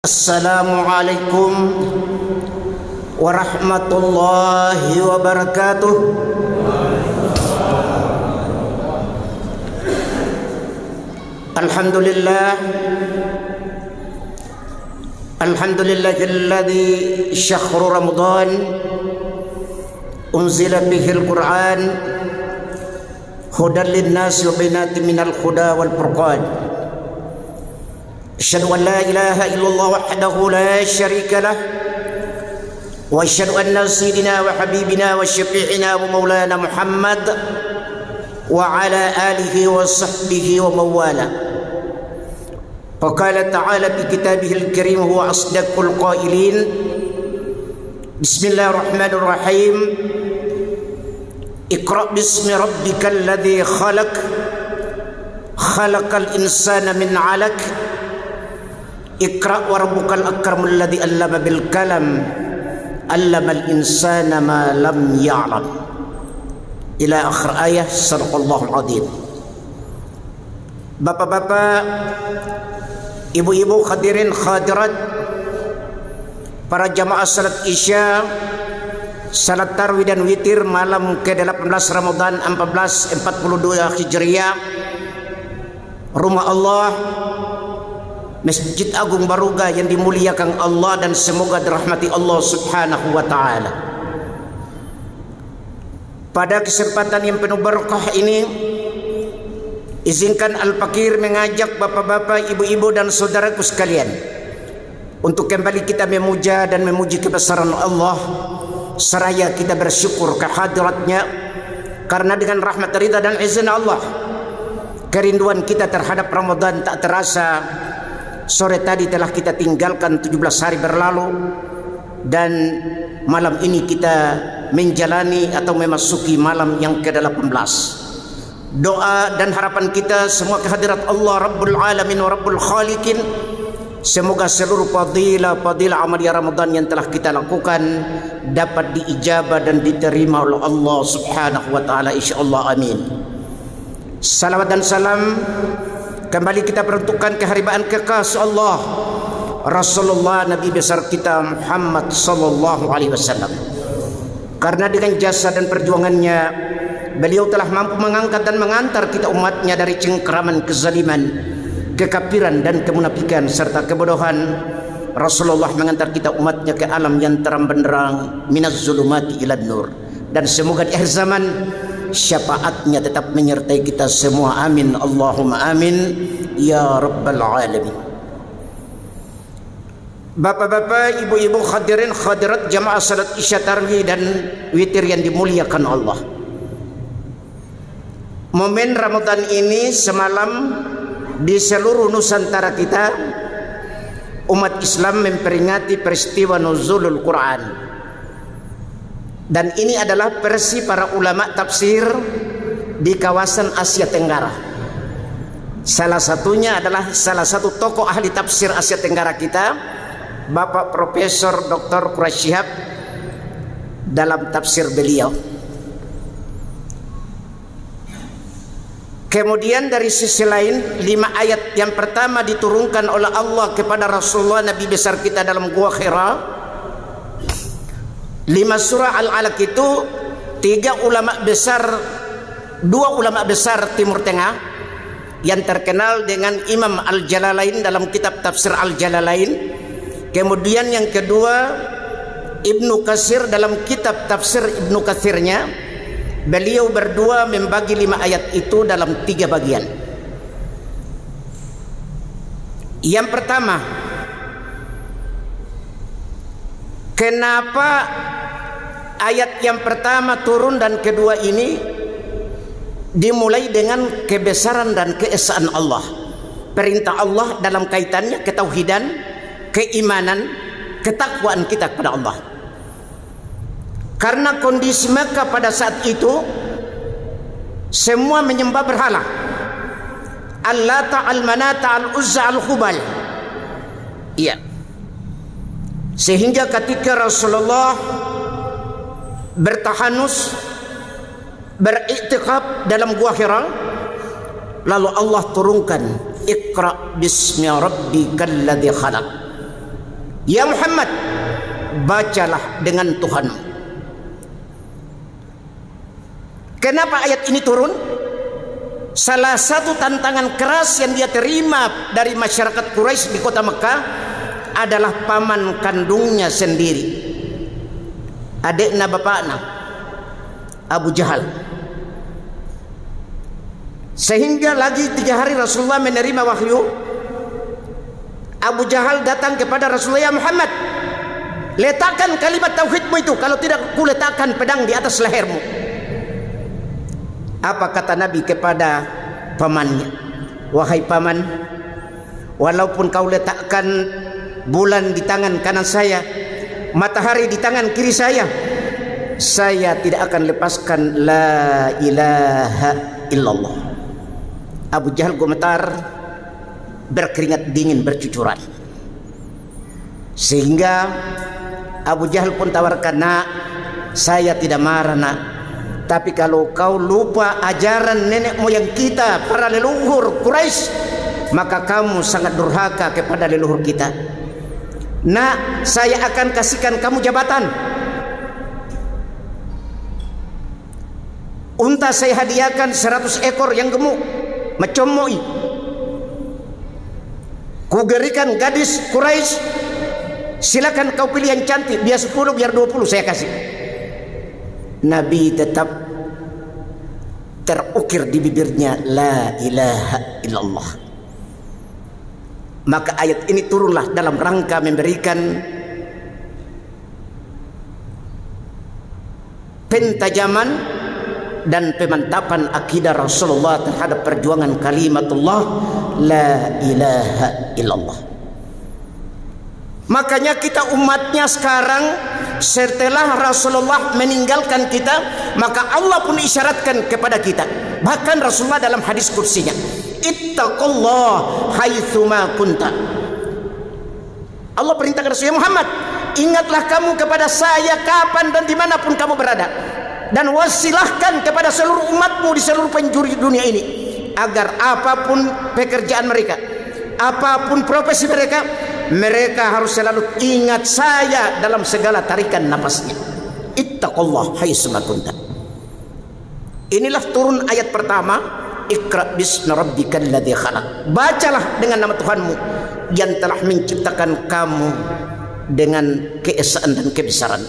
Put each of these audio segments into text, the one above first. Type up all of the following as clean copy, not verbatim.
Assalamualaikum warahmatullahi wabarakatuh. Alhamdulillahilladzi syahru Ramadan unzila bihil Qur'an hudan linnasi wa bainatin minal huda wal furqan. Asyhadu an la ilaha illallah wahdahu la syarika lah wa asyhadu anna sayyidina wa habibina wa syafi'ina wa maulana Muhammad wa ala alihi wa sahbihi wa mawala. Faqala ta'ala fi kitabihil karim huwa asdaqul qailin. Bismillahirrahmanirrahim. Iqra bismi rabbikal ladzi khalaq khalaqal insana min 'alaq. Iqra wa rabbukal akramul ladzi 'allama bil kalam 'allamal insana ma lam ya'lam. Ila akhir ayah. Sadaqallahul azim. Bapak-bapak, ibu-ibu, hadirin hadirat, para jamaah salat Isya, salat tarawih dan witir malam ke-18 Ramadan 1442 Hijriah, rumah Allah, Masjid Agung Baruga yang dimuliakan Allah dan semoga dirahmati Allah Subhanahu wa taala. Pada kesempatan yang penuh berkah ini, izinkan Al-Fakir mengajak bapak-bapak, ibu-ibu dan saudaraku sekalian untuk kembali kita memuja dan memuji kebesaran Allah, seraya kita bersyukur kehadiratnya, karena dengan rahmat, ridha dan izin Allah, kerinduan kita terhadap Ramadan tak terasa. Sore tadi telah kita tinggalkan 17 hari berlalu, dan malam ini kita menjalani atau memasuki malam yang ke-18. Doa dan harapan kita semua kehadirat Allah Rabbul Alamin wa Rabbul Khaliqin, semoga seluruh fadilah amalia Ramadan yang telah kita lakukan dapat diijabah dan diterima oleh Allah Subhanahu wa taala, insyaallah, amin. Salawat dan salam kembali kita peruntukkan keharibaan kekasih Allah Rasulullah Nabi besar kita Muhammad sallallahu alaihi wasallam. Karena dengan jasa dan perjuangannya beliau telah mampu mengangkat dan mengantar kita umatnya dari cengkeraman kezaliman, kekafiran dan kemunafikan serta kebodohan. Rasulullah mengantar kita umatnya ke alam yang terang benderang, minaz zulumati ilan nur. Dan semoga di akhir zaman syafaatnya tetap menyertai kita semua, amin Allahumma amin ya rabbal alamin. Bapak-bapak, ibu-ibu, hadirin hadirat jamaah salat Isya tarawih dan witir yang dimuliakan Allah. Momen Ramadan ini semalam di seluruh Nusantara kita, umat Islam memperingati peristiwa nuzulul Quran. Dan ini adalah versi para ulama tafsir di kawasan Asia Tenggara. Salah satunya adalah salah satu tokoh ahli tafsir Asia Tenggara kita, Bapak Profesor Dr. Quraish Shihab, dalam tafsir beliau. Kemudian dari sisi lain, 5 ayat yang pertama diturunkan oleh Allah kepada Rasulullah Nabi besar kita dalam Gua Hira. 5 surah Al-Alaq itu 2 ulama besar Timur Tengah yang terkenal dengan Imam Al-Jalalain dalam kitab tafsir Al-Jalalain. Kemudian yang kedua Ibnu Katsir dalam kitab tafsir Ibnu Katsirnya. Beliau berdua membagi 5 ayat itu dalam 3 bagian. Yang pertama, kenapa ayat yang pertama turun dan kedua ini dimulai dengan kebesaran dan keesaan Allah, perintah Allah dalam kaitannya ketauhidan, keimanan, ketakwaan kita kepada Allah. Karena kondisi Mekah pada saat itu semua menyembah berhala, Al-Lata, Al-Manata, Al-Uzza, Al-Khubal. Iya. Sehingga ketika Rasulullah bertahanus, beriktikaf dalam Gua Hira, lalu Allah turunkan Iqra bismi rabbikal ladzi khalaq. Ya Muhammad, bacalah dengan Tuhanmu. Kenapa ayat ini turun? Salah satu tantangan keras yang dia terima dari masyarakat Quraisy di kota Mekah adalah paman kandungnya sendiri, adiknya bapaknya, Abu Jahal. Sehingga lagi 3 hari Rasulullah menerima wahyu, Abu Jahal datang kepada Rasulullah, ya Muhammad, letakkan kalimat tauhidmu itu, kalau tidak kuletakkan pedang di atas lehermu. Apa kata Nabi kepada pamannya? Wahai paman, walaupun kau letakkan bulan di tangan kanan saya, matahari di tangan kiri saya tidak akan lepaskan la ilaha illallah. Abu Jahal gemetar, berkeringat dingin bercucuran. Sehingga Abu Jahal pun tawarkan, nak, saya tidak marah nak, tapi kalau kau lupa ajaran nenek moyang kita, para leluhur Quraisy, maka kamu sangat durhaka kepada leluhur kita. Nak, saya akan kasihkan kamu jabatan. Unta saya hadiahkan 100 ekor yang gemuk, macomoi. Kugerikan gadis Quraisy, silakan kau pilih yang cantik, biar 10, biar 20 saya kasih. Nabi tetap terukir di bibirnya la ilaha illallah. Maka ayat ini turunlah dalam rangka memberikan pentajaman dan pemantapan akidah Rasulullah terhadap perjuangan kalimatullah la ilaha illallah. Makanya kita umatnya sekarang, setelah Rasulullah meninggalkan kita, maka Allah pun isyaratkan kepada kita. Bahkan Rasulullah dalam hadis kursinya, ittaqullah haitsuma kunta. Allah perintahkan Rasulullah, Muhammad, ingatlah kamu kepada saya kapan dan dimanapun kamu berada, dan wasilahkan kepada seluruh umatmu di seluruh penjuru dunia ini, agar apapun pekerjaan mereka, apapun profesi mereka, mereka harus selalu ingat saya dalam segala tarikan napasnya. Ittaqullah haitsuma kunta. Inilah turun ayat pertama, Iqra bismi rabbikal ladzi khalaq. Bacalah dengan nama Tuhanmu yang telah menciptakan kamu dengan keesaan dan kebesaran.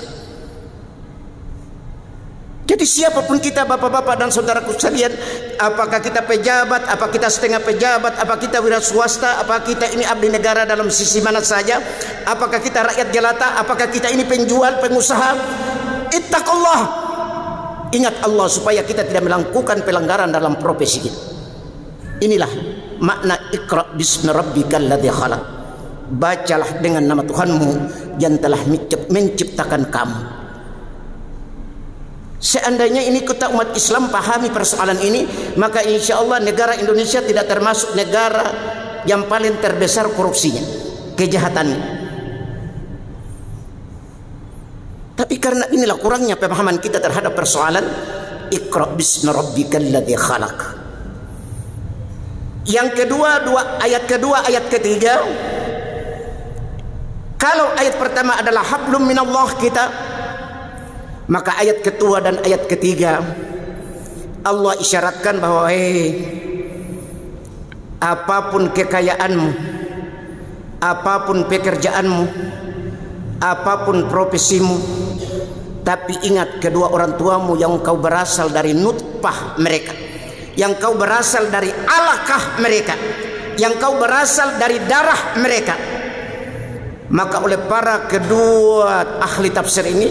Jadi siapapun kita, bapak-bapak dan saudaraku sekalian, apakah kita pejabat, apa kita setengah pejabat, apa kita wira swasta, apa kita ini abdi negara dalam sisi mana saja, apakah kita rakyat jelata, apakah kita ini penjual, pengusaha, ittaqullah, ingat Allah supaya kita tidak melakukan pelanggaran dalam profesi kita. Inilah makna Iqra bismi rabbikal ladzi khalaq. Bacalah dengan nama Tuhanmu yang telah menciptakan kamu. Seandainya ini kita umat Islam pahami persoalan ini, maka insya Allah negara Indonesia tidak termasuk negara yang paling terbesar korupsinya, kejahatannya. Tapi karena inilah kurangnya pemahaman kita terhadap persoalan Iqra bismi rabbikal ladzi khalaq. Yang kedua, ayat ketiga, kalau ayat pertama adalah hablum minallah kita, maka ayat kedua dan ayat ketiga Allah isyaratkan bahwa apapun kekayaanmu, apapun pekerjaanmu, apapun profesimu, tapi ingat kedua orang tuamu yang kau berasal dari nutfah mereka, yang kau berasal dari alaqah mereka, yang kau berasal dari darah mereka. Maka oleh para kedua ahli tafsir ini,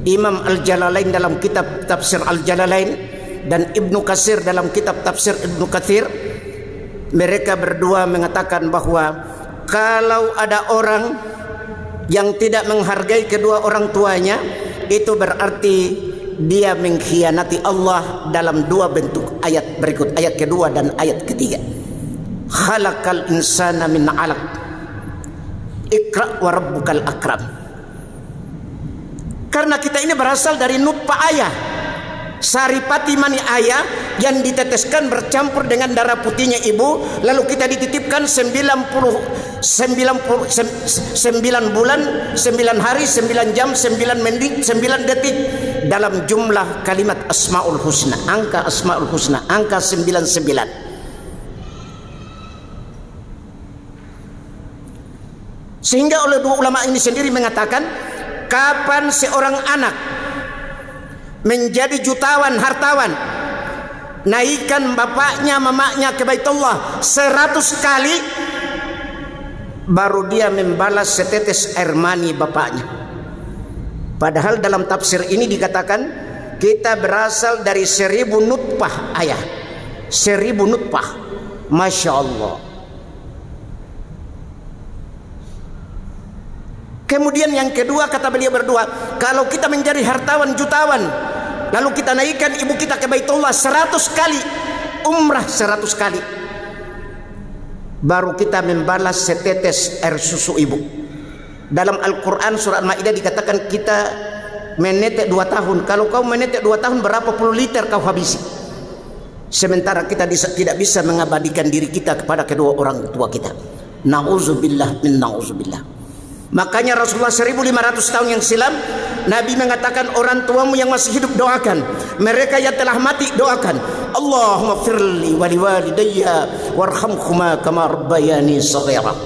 Imam Al-Jalalain dalam kitab Tafsir Al-Jalalain dan Ibnu Katsir dalam kitab Tafsir Ibnu Katsir, mereka berdua mengatakan bahwa kalau ada orang yang tidak menghargai kedua orang tuanya, itu berarti dia mengkhianati Allah dalam dua bentuk ayat berikut, ayat kedua dan ayat ketiga. Khalaqal insana min 'alaq, Iqra wa rabbukal akram. Karena kita ini berasal dari nutfah ayah, saripati mani ayah yang diteteskan bercampur dengan darah putihnya ibu, lalu kita dititipkan 9 bulan, 9 hari, 9 jam, 9 menit, 9 detik dalam jumlah kalimat Asmaul Husna, angka Asmaul Husna, angka 99. Sehingga oleh dua ulama ini sendiri mengatakan, kapan seorang anak menjadi jutawan, hartawan, naikkan bapaknya, mamanya ke Baitullah 100 kali, baru dia membalas setetes air mani bapaknya. Padahal dalam tafsir ini dikatakan kita berasal dari 1000 nutfah ayah, 1000 nutfah. Masya Allah. Kemudian yang kedua, kata beliau berdua, kalau kita menjadi hartawan, jutawan, lalu kita naikkan ibu kita ke Baitullah 100 kali, umrah 100 kali, baru kita membalas setetes air susu ibu. Dalam Al-Quran surat Maidah dikatakan kita menetek 2 tahun. Kalau kau menetek 2 tahun, berapa puluh liter kau habisi? Sementara kita tidak bisa mengabadikan diri kita kepada kedua orang tua kita. Na'udzubillah min na'udzubillah. Makanya Rasulullah 1500 tahun yang silam Nabi mengatakan, orang tuamu yang masih hidup doakan, mereka yang telah mati doakan, Allahumma firli wa liwalidayya warhamhuma kama rabbayani shaghira.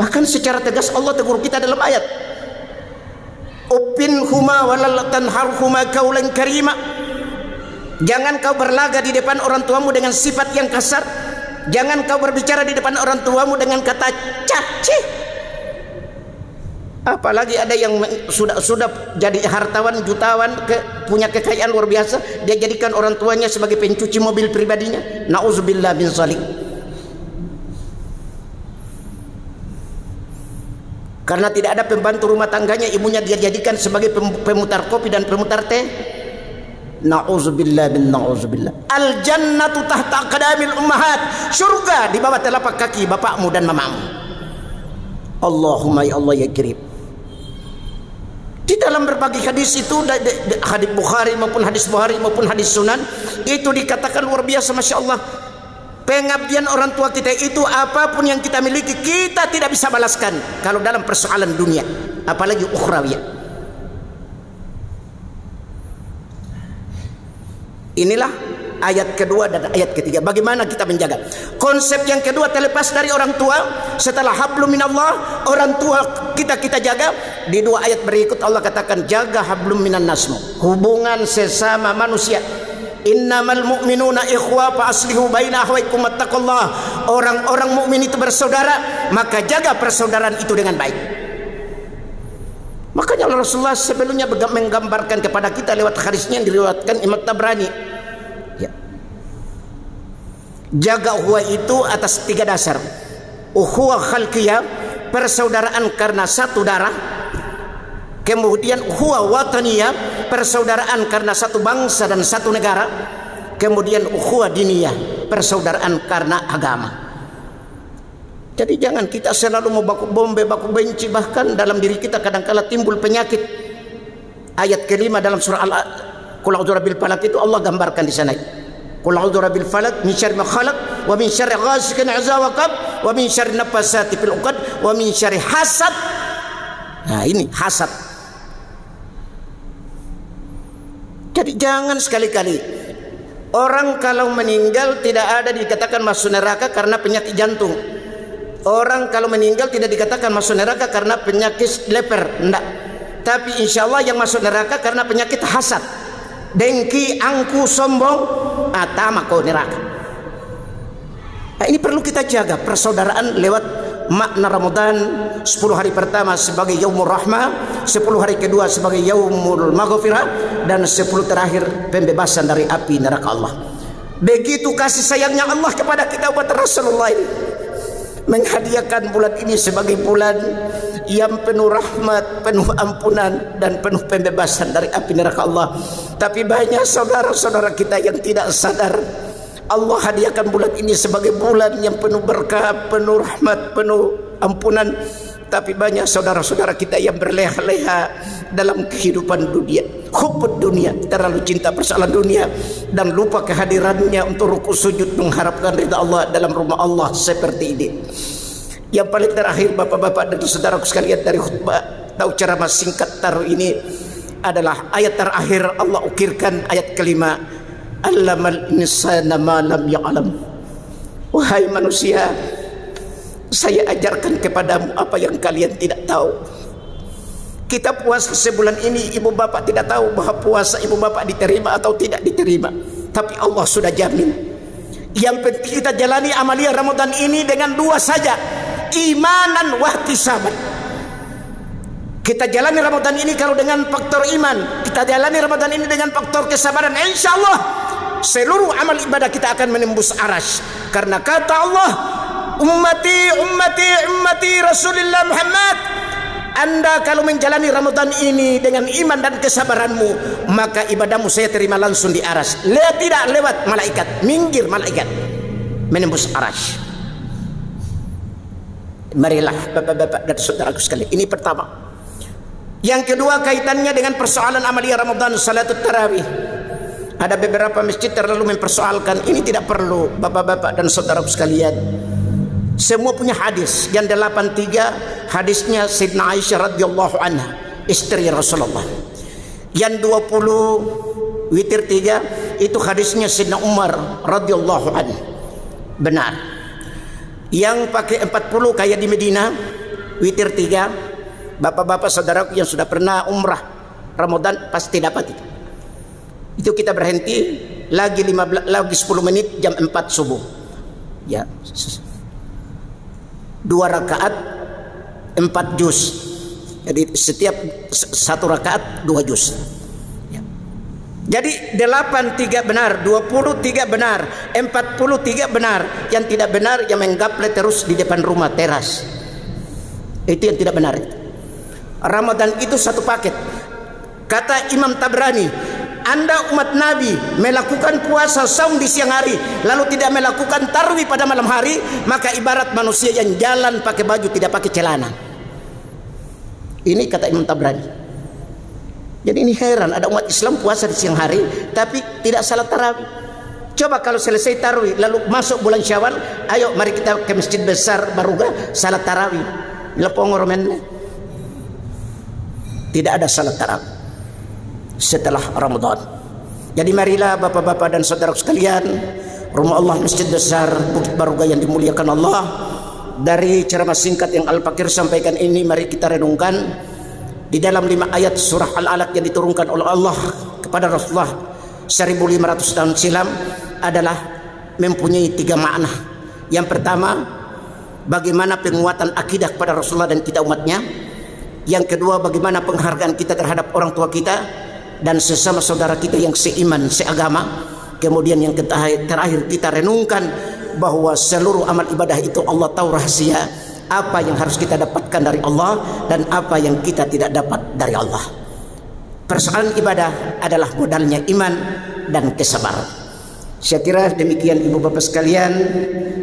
Bahkan secara tegas Allah tegur kita dalam ayat, Uffin-huma walal tanharhuma qaulan karima. Jangan kau berlaga di depan orang tuamu dengan sifat yang kasar. Jangan kau berbicara di depan orang tuamu dengan kata caci. Apalagi ada yang sudah jadi hartawan, jutawan, punya kekayaan luar biasa, dia jadikan orang tuanya sebagai pencuci mobil pribadinya. Nauzubillah min zalik. Karena tidak ada pembantu rumah tangganya, ibunya dia jadikan sebagai pemutar kopi dan pemutar teh. Na'udzubillah bin na'udzubillah. Al jannatu tahta aqdamil ummahat. Surga di bawah telapak kaki bapakmu dan mamamu. Allahumma ya Allah ya Karim. Di dalam berbagai hadis itu, hadis Bukhari maupun hadis Bukhari maupun hadis Sunan, itu dikatakan luar biasa, Masya Allah. Pengabdian orang tua kita itu, apapun yang kita miliki, kita tidak bisa balaskan kalau dalam persoalan dunia, apalagi ukhrawiyah. Inilah ayat kedua dan ayat ketiga. Bagaimana kita menjaga? Konsep yang kedua terlepas dari orang tua. Setelah hablum minallah, orang tua kita jaga. Di 2 ayat berikut Allah katakan, jaga hablum minan nasmu, hubungan sesama manusia. Innamal mu'minuna ikhwa fa aslihu baina akhwaikum wattaqullah. Orang-orang mukmin itu bersaudara, maka jaga persaudaraan itu dengan baik. Makanya Rasulullah sebelumnya menggambarkan kepada kita lewat hadisnya yang diriwayatkan Imam Tabrani. Ya. Jaga ukhuwah itu atas 3 dasar. Ukhuwah khalqiyah, persaudaraan karena satu darah. Kemudian ukhuwah wataniyah, persaudaraan karena satu bangsa dan satu negara. Kemudian ukhuwah diniyah, persaudaraan karena agama. Jadi jangan kita selalu mau baku bombe, baku benci, bahkan dalam diri kita kadang-kala timbul penyakit. Ayat kelima dalam surah Qul a'udzu birabbil falaq itu Allah gambarkan di sana. Qul a'udzu birabbil falaq min syarri ma khalaq wa min syarri ghasiqin idza waqab wa min syarri nafasati fil 'uqad wa min syarri hasad. Nah, ini hasad. Jadi jangan sekali-kali orang kalau meninggal tidak ada dikatakan masuk neraka karena penyakit jantung. Orang kalau meninggal tidak dikatakan masuk neraka karena penyakit leper, enggak. Tapi insya Allah yang masuk neraka karena penyakit hasad, dengki, angku, sombong, tamak kau neraka. Nah, ini perlu kita jaga persaudaraan lewat makna Ramadan. 10 hari pertama sebagai Yaumur Rahmah, 10 hari kedua sebagai Yaumul Maghfirah, dan 10 terakhir pembebasan dari api neraka Allah. Begitu kasih sayangnya Allah kepada kita umat Rasulullah ini, menghadiahkan bulan ini sebagai bulan yang penuh rahmat, penuh ampunan, dan penuh pembebasan dari api neraka Allah. Tapi banyak saudara-saudara kita yang tidak sadar, Allah hadiahkan bulan ini sebagai bulan yang penuh berkah, penuh rahmat, penuh ampunan, Tapi banyak saudara-saudara kita yang berleha-leha dalam kehidupan dunia. Hubbud dunia, terlalu cinta persoalan dunia dan lupa kehadirannya untuk ruku sujud mengharapkan ridha Allah dalam rumah Allah seperti ini. Yang paling terakhir bapak-bapak dan saudaraku sekalian dari khutbah tahu ceramah singkat taruh ini adalah ayat terakhir Allah ukirkan, ayat kelima, allamal insana ma lam ya'lam. Wahai manusia, saya ajarkan kepadamu apa yang kalian tidak tahu. Kita puasa sebulan ini, ibu bapak tidak tahu bahwa puasa ibu bapak diterima atau tidak diterima, tapi Allah sudah jamin. Yang penting kita jalani amalia Ramadan ini dengan dua saja, imanan wahtisaban. Kita jalani Ramadan ini kalau dengan faktor iman, kita jalani Ramadan ini dengan faktor kesabaran, insya Allah seluruh amal ibadah kita akan menembus arasy. Karena kata Allah, ummati ummati ummati Rasulullah Muhammad, Anda kalau menjalani Ramadan ini dengan iman dan kesabaranmu, maka ibadahmu saya terima langsung di arasy. Tidak lewat malaikat, minggir malaikat, menembus arasy. Marilah bapak-bapak dan saudaraku sekalian, ini pertama. Yang kedua kaitannya dengan persoalan amalia Ramadan, salatul tarawih. Ada beberapa masjid terlalu mempersoalkan, ini tidak perlu bapak-bapak dan saudaraku sekalian. Semua punya hadis. Yang 83 hadisnya Sayyidina Aisyah radhiyallahu anha, istri Rasulullah. Yang 20 witir 3 itu hadisnya Sayyidina Umar radhiyallahu anhu. Benar. Yang pakai 40 kayak di Medina, witir 3, bapak-bapak saudaraku yang sudah pernah umrah Ramadan pasti dapat itu. Itu kita berhenti lagi 10 menit jam 4 subuh. Ya. 2 rakaat 4 juz. Jadi setiap 1 rakaat 2 juz. Ya. Jadi 83 benar, 23 benar, 43 benar. Yang tidak benar yang menggaple terus di depan rumah teras. Itu yang tidak benar. Ramadan itu satu paket. Kata Imam Tabrani, Anda umat Nabi melakukan puasa saum di siang hari lalu tidak melakukan tarawih pada malam hari, maka ibarat manusia yang jalan pakai baju tidak pakai celana. Ini kata Imam Tabrani. Jadi ini heran, ada umat Islam puasa di siang hari tapi tidak salat tarawih. Coba kalau selesai tarawih lalu masuk bulan Syawal, ayo mari kita ke masjid besar Baruga salat tarawih. Lepongoromen. Tidak ada salat tarawih setelah Ramadan. Jadi marilah bapak-bapak dan saudara sekalian, rumah Allah masjid besar Bukit Baruga yang dimuliakan Allah, dari ceramah singkat yang Al-Fakir sampaikan ini mari kita renungkan di dalam 5 ayat surah Al-Alaq yang diturunkan oleh Allah kepada Rasulullah 1500 tahun silam adalah mempunyai 3 makna. Yang pertama, bagaimana penguatan akidah kepada Rasulullah dan kita umatnya. Yang kedua, bagaimana penghargaan kita terhadap orang tua kita dan sesama saudara kita yang seiman, seagama. Kemudian yang terakhir kita renungkan bahwa seluruh amal ibadah itu Allah tahu rahasia apa yang harus kita dapatkan dari Allah dan apa yang kita tidak dapat dari Allah. Persoalan ibadah adalah modalnya iman dan kesabaran. Saya kira demikian ibu bapak sekalian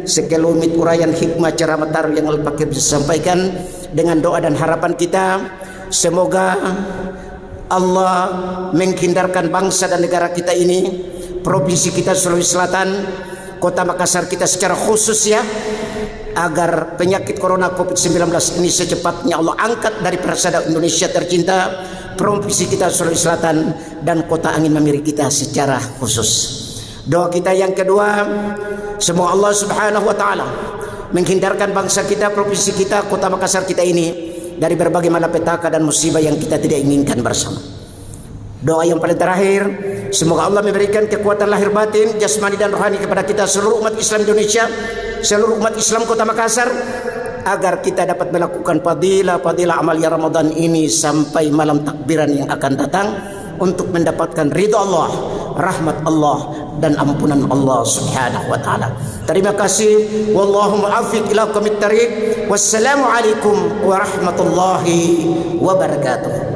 sekelumit uraian hikmah ceramah tarawih yang Al-Fakir bisa sampaikan. Dengan doa dan harapan kita, semoga Allah menghindarkan bangsa dan negara kita ini, provinsi kita Sulawesi Selatan, kota Makassar kita secara khusus ya, agar penyakit corona COVID-19 ini secepatnya Allah angkat dari persada Indonesia tercinta, provinsi kita Sulawesi Selatan dan kota angin mamiri kita secara khusus. Doa kita yang kedua, semoga Allah Subhanahu wa taala menghindarkan bangsa kita, provinsi kita, kota Makassar kita ini dari berbagai malapetaka dan musibah yang kita tidak inginkan bersama. Doa yang paling terakhir, semoga Allah memberikan kekuatan lahir batin, jasmani dan rohani kepada kita seluruh umat Islam Indonesia, seluruh umat Islam kota Makassar, agar kita dapat melakukan fadilah amalia Ramadan ini sampai malam takbiran yang akan datang untuk mendapatkan ridha Allah, rahmat Allah dan ampunan Allah Subhanahu wa taala. Terima kasih. Wallahu muwaffiq ila aqwamit thariq. Wassalamu alaikum warahmatullahi wabarakatuh.